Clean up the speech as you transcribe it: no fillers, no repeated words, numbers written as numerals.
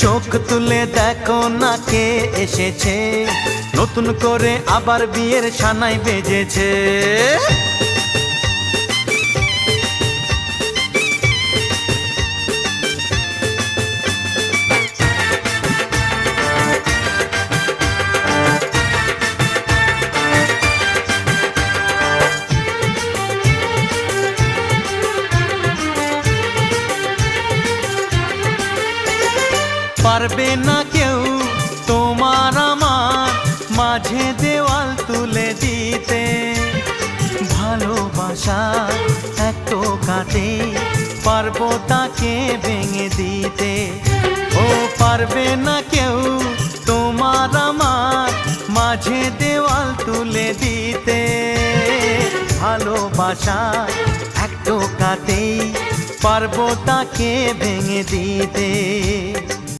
চোখ তুলে দেখো না কে এসেছে, নতুন করে আবার বিয়ের সানাই বেজেছে। পারবে না কেউ তোমার আমার মাঝে দেওয়াল তুলে দিতে, ভালোবাসা এক টোকাতে পারবো তাকে ভেঙে দিতে। ও পারবে না কেউ তোমার আমার মাঝে দেওয়াল তুলে দিতে, ভালোবাসা এক টোকাতেই পারবো তাকে ভেঙে দিতে।